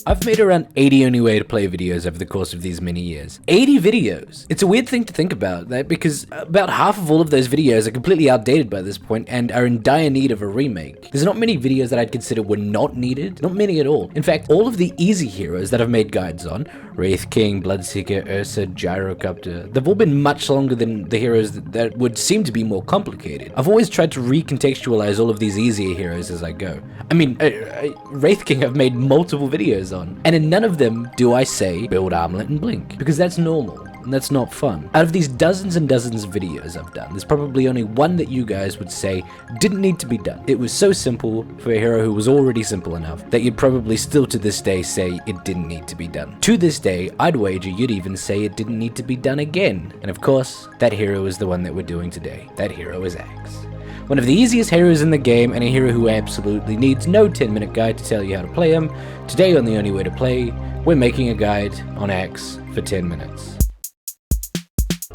I've made around 80 only way to play videos over the course of these many years. 80 videos! It's a weird thing to think about, that because about half of all of those videos are completely outdated by this point and are in dire need of a remake. There's not many videos that I'd consider were not needed, not many at all. In fact, all of the easy heroes that I've made guides on, Wraith King, Bloodseeker, Ursa, Gyrocopter, they've all been much longer than the heroes that would seem to be more complicated. I've always tried to recontextualize all of these easier heroes as I go. I mean, Wraith King I've made multiple videos on, and in none of them do I say build Armlet and Blink, because that's normal, and that's not fun. Out of these dozens and dozens of videos I've done, there's probably only one that you guys would say didn't need to be done. It was so simple for a hero who was already simple enough that you'd probably still to this day say it didn't need to be done. To this day, I'd wager you'd even say it didn't need to be done again. And of course, that hero is the one that we're doing today. That hero is Axe. One of the easiest heroes in the game, and a hero who absolutely needs no 10-minute guide to tell you how to play him. Today on The Only Way to Play, we're making a guide on Axe for 10 minutes.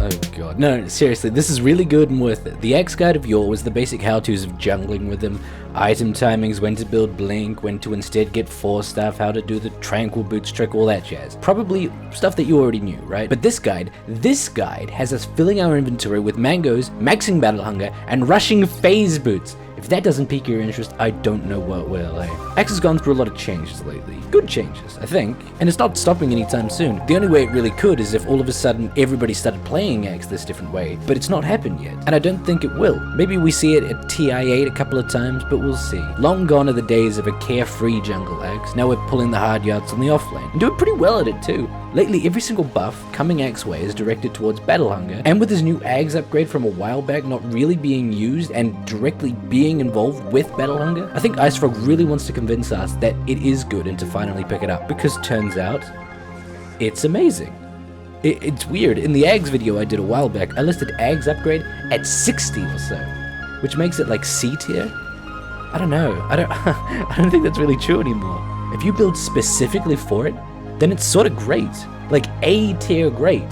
Oh god, no, seriously, this is really good and worth it. The Axe guide of yore was the basic how-tos of jungling with him, item timings, when to build Blink, when to instead get 4 stuff, how to do the Tranquil Boots trick, all that jazz. Probably stuff that you already knew, right? But this guide has us filling our inventory with mangoes, maxing battle hunger, and rushing phase boots. If that doesn't pique your interest, I don't know what will, eh? Axe has gone through a lot of changes lately. Good changes, I think. And it's not stopping anytime soon. The only way it really could is if all of a sudden everybody started playing Axe this different way. But it's not happened yet. And I don't think it will. Maybe we see it at TI8 a couple of times, but we'll see. Long gone are the days of a carefree jungle Axe. Now we're pulling the hard yards on the offlane. And doing pretty well at it too. Lately, every single buff coming Axe way is directed towards battle hunger, and with his new Ags upgrade from a while back not really being used and directly being involved with battle hunger, I think IceFrog really wants to convince us that it is good and to finally pick it up, because turns out, it's amazing. It's weird, in the Ags video I did a while back, I listed Ags upgrade at 60 or so, which makes it like C tier? I don't know, I don't think that's really true anymore. If you build specifically for it, then it's sort of great, like A tier great.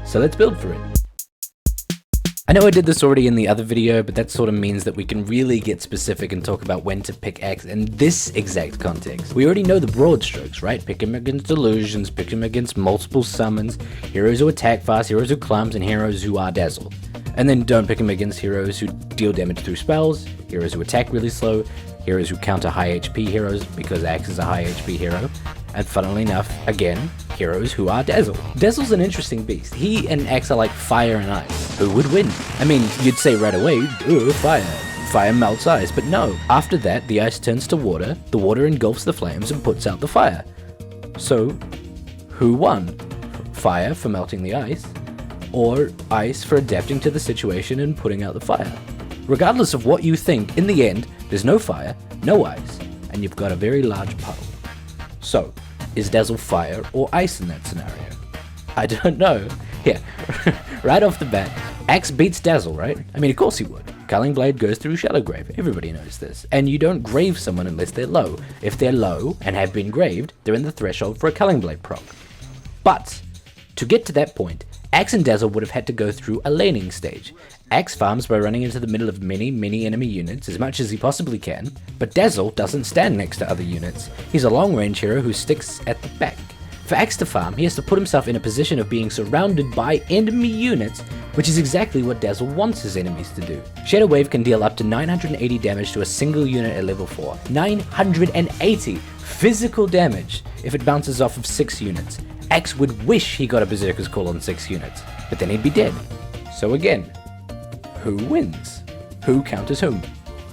So let's build for it. I know I did this already in the other video, but that sort of means that we can really get specific and talk about when to pick Axe in this exact context. We already know the broad strokes, right? Pick him against delusions, pick him against multiple summons, heroes who attack fast, heroes who clumps, and heroes who are dazzle. And then don't pick him against heroes who deal damage through spells, heroes who attack really slow, heroes who counter high HP heroes because Axe is a high HP hero, and funnily enough, again, heroes who are Dazzle. Dazzle's an interesting beast. He and Axe are like fire and ice. Who would win? I mean, you'd say right away, fire. Fire melts ice, but no. After that, the ice turns to water, the water engulfs the flames and puts out the fire. So, who won? Fire for melting the ice, or ice for adapting to the situation and putting out the fire? Regardless of what you think, in the end, there's no fire, no ice, and you've got a very large puddle. So, is Dazzle fire or ice in that scenario? I don't know. Yeah, right off the bat, Axe beats Dazzle, right? I mean, of course he would. Culling Blade goes through Shadow Grave, everybody knows this. And you don't grave someone unless they're low. If they're low and have been graved, they're in the threshold for a Culling Blade proc. But, to get to that point, Axe and Dazzle would have had to go through a laning stage. Axe farms by running into the middle of many enemy units as much as he possibly can, but Dazzle doesn't stand next to other units. He's a long-range hero who sticks at the back. For Axe to farm, he has to put himself in a position of being surrounded by enemy units, which is exactly what Dazzle wants his enemies to do. Shadow Wave can deal up to 980 damage to a single unit at level 4. 980 physical damage if it bounces off of 6 units. Axe would wish he got a Berserker's Call on 6 units, but then he'd be dead. So again, who wins? Who counters whom?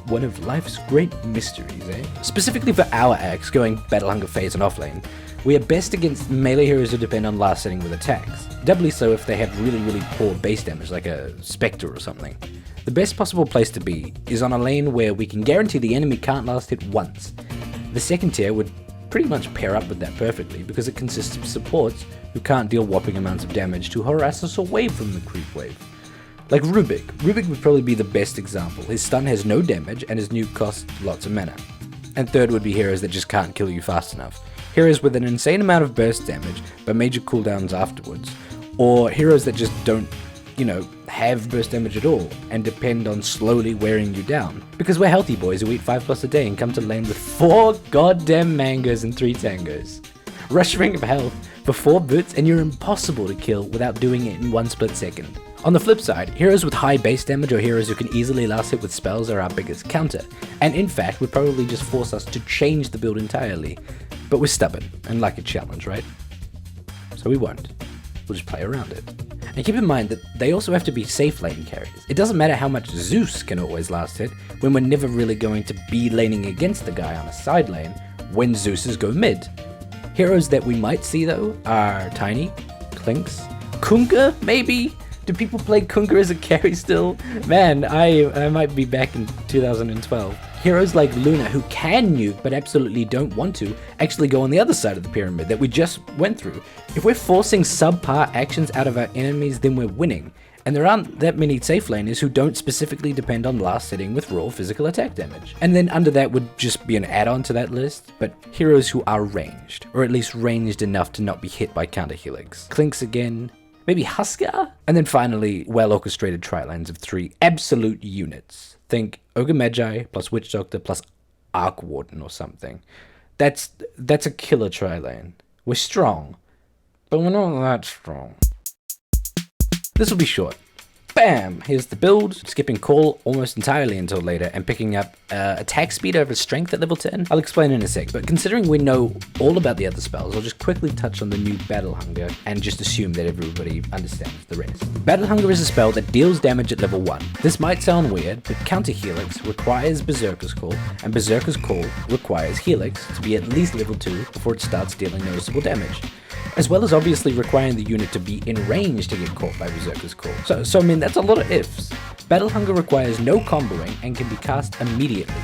One of life's great mysteries, eh? Specifically for our Axe, going Battle Hunger phase and offlane, we are best against melee heroes who depend on last hitting with attacks. Doubly so if they have really poor base damage, like a Spectre or something. The best possible place to be is on a lane where we can guarantee the enemy can't last hit once. The second tier would pretty much pair up with that perfectly, because it consists of supports who can't deal whopping amounts of damage to harass us away from the creep wave. Like Rubik. Rubik would probably be the best example. His stun has no damage and his nuke costs lots of mana. And third would be heroes that just can't kill you fast enough. Heroes with an insane amount of burst damage but major cooldowns afterwards. Or heroes that just don't have burst damage at all and depend on slowly wearing you down. Because we're healthy boys who eat 5+ a day and come to lane with 4 goddamn mangoes and 3 tangos. Rush ring of health for 4 boots and you're impossible to kill without doing it in 1 split second. On the flip side, heroes with high base damage or heroes who can easily last hit with spells are our biggest counter, and in fact would probably just force us to change the build entirely. But we're stubborn and like a challenge, right? So we won't. We'll just play around it. And keep in mind that they also have to be safe lane carries. It doesn't matter how much Zeus can always last hit when we're never really going to be laning against the guy on a side lane when Zeus's go mid. Heroes that we might see though are Tiny, Clinks, Kunkka maybe? Do people play Kunkka as a carry still? Man, I might be back in 2012. Heroes like Luna, who can nuke but absolutely don't want to, actually go on the other side of the pyramid that we just went through. If we're forcing subpar actions out of our enemies, then we're winning. And there aren't that many safe laners who don't specifically depend on last hitting with raw physical attack damage. And then under that would just be an add-on to that list, but heroes who are ranged, or at least ranged enough to not be hit by counter helix. Clinks again. Maybe Huskar? And then finally, well-orchestrated tri-lanes of 3 absolute units. Think Ogre Magi plus Witch Doctor plus Arc Warden or something. That's a killer tri-lane. We're strong, but we're not that strong. This will be short. Bam! Here's the build, skipping call almost entirely until later and picking up attack speed over strength at level 10. I'll explain in a sec, but considering we know all about the other spells, I'll just quickly touch on the new Battle Hunger and just assume that everybody understands the rest. Battle Hunger is a spell that deals damage at level 1. This might sound weird, but Counter Helix requires Berserker's Call, and Berserker's Call requires Helix to be at least level 2 before it starts dealing noticeable damage. As well as obviously requiring the unit to be in range to get caught by Berserker's Call. So I mean, that's a lot of ifs. Battle Hunger requires no comboing and can be cast immediately.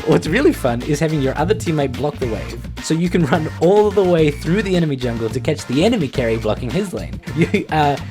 What's really fun is having your other teammate block the wave, so you can run all the way through the enemy jungle to catch the enemy carry blocking his lane.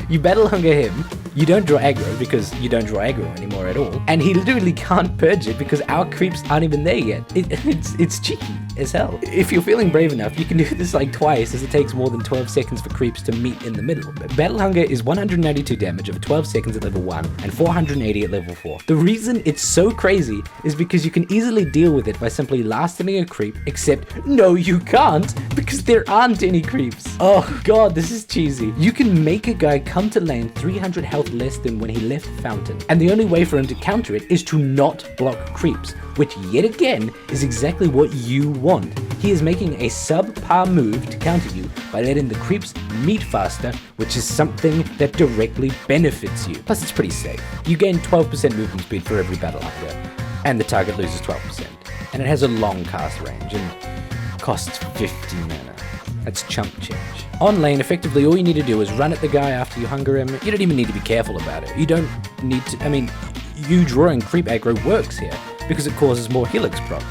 You Battle Hunger him, you don't draw aggro because you don't draw aggro anymore at all, and he literally can't purge it because our creeps aren't even there yet. It's cheeky as hell. If you're feeling brave enough, you can do this like twice, as it takes more than 12 seconds for creeps to meet in the middle. Battle Hunger is 192 damage over 12 seconds at level 1 and 480 at level 4. The reason it's so crazy is because you can easily deal with it by simply last hitting a creep, except no you can't, because there aren't any creeps. Oh god, this is cheesy. You can make a guy come to lane 300 health less than when he left Fountain, and the only way for him to counter it is to not block creeps, which yet again is exactly what you want. He is making a subpar move to counter you by letting the creeps meet faster, which is something that directly benefits you. Plus it's pretty safe. You gain 12% movement speed for every Battle Hunger, and the target loses 12%. And it has a long cast range and costs 50 mana. That's chump change. On lane, effectively all you need to do is run at the guy after you hunger him. You don't even need to be careful about it. You don't need to, you drawing creep aggro works here because it causes more helix procs.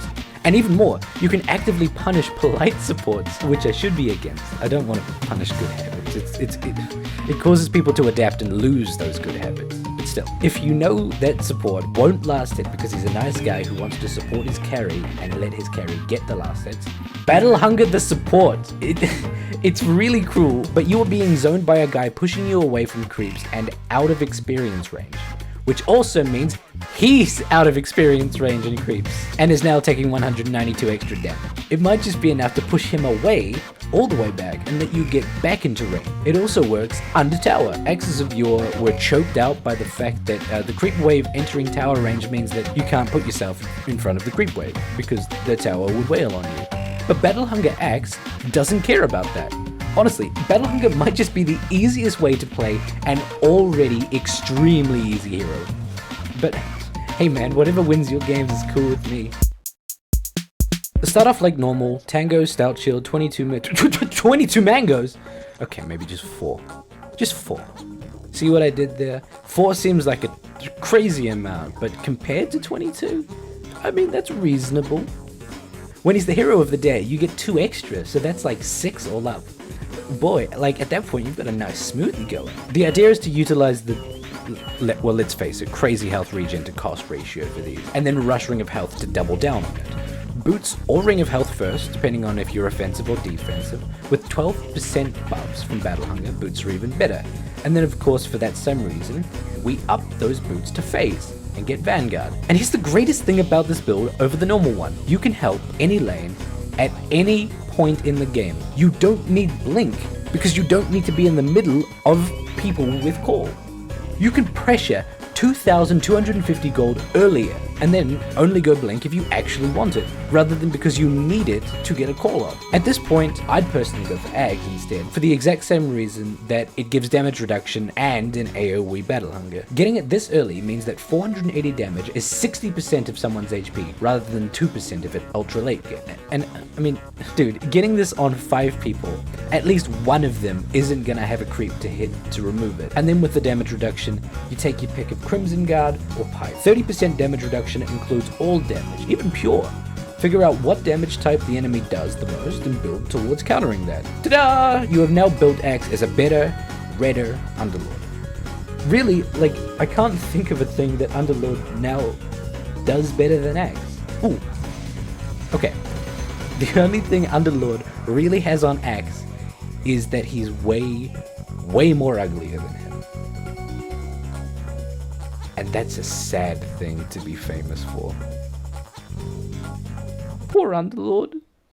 And even more, you can actively punish polite supports, which I should be against. I don't want to punish good habits. It causes people to adapt and lose those good habits. But still, if you know that support won't last hit because he's a nice guy who wants to support his carry and let his carry get the last hits, Battle Hunger the support. It's really cruel, but you are being zoned by a guy pushing you away from creeps and out of experience range, which also means he's out of experience range and creeps, and is now taking 192 extra damage. It might just be enough to push him away, all the way back, and let you get back into range. It also works under tower. Axes of yore were choked out by the fact that the creep wave entering tower range means that you can't put yourself in front of the creep wave, because the tower would wail on you. But Battle Hunger Axe doesn't care about that. Honestly, Battle Hunger might just be the easiest way to play an already extremely easy hero. But hey man, whatever wins your games is cool with me. Start off like normal, Tango, Stout Shield, 22 mangoes? Okay, maybe just 4. Just 4. See what I did there? 4 seems like a crazy amount, but compared to 22, I mean, that's reasonable. When he's the hero of the day, you get 2 extra, so that's like 6 all up. Boy, like at that point, you've got a nice smoothie going. The idea is to utilize the, well, let's face it, crazy health regen to cost ratio for these, and then rush Ring of Health to double down on it. Boots or Ring of Health first, depending on if you're offensive or defensive. With 12% buffs from Battle Hunger, boots are even better. And then of course for that same reason, we up those boots to phase and get Vanguard. And here's the greatest thing about this build over the normal one. You can help any lane at any point in the game. You don't need Blink because you don't need to be in the middle of people with call. You can pressure 2,250 gold earlier and then only go Blink if you actually want it, rather than because you need it to get a call on. At this point, I'd personally go for Ags instead, for the exact same reason that it gives damage reduction and an AoE battle hunger. Getting it this early means that 480 damage is 60% of someone's HP, rather than 2% of it ultra late game. And I mean, dude, getting this on 5 people, at least one of them isn't gonna have a creep to hit to remove it. And then with the damage reduction, you take your pick of Crimson Guard or Pipe. 30% damage reduction includes all damage, even pure. Figure out what damage type the enemy does the most and build towards countering that. Ta-da! You have now built Axe as a better, redder Underlord. Really, like, I can't think of a thing that Underlord now does better than Axe. Ooh. Okay. The only thing Underlord really has on Axe is that he's way more uglier than him. And that's a sad thing to be famous for. Poor Underlord.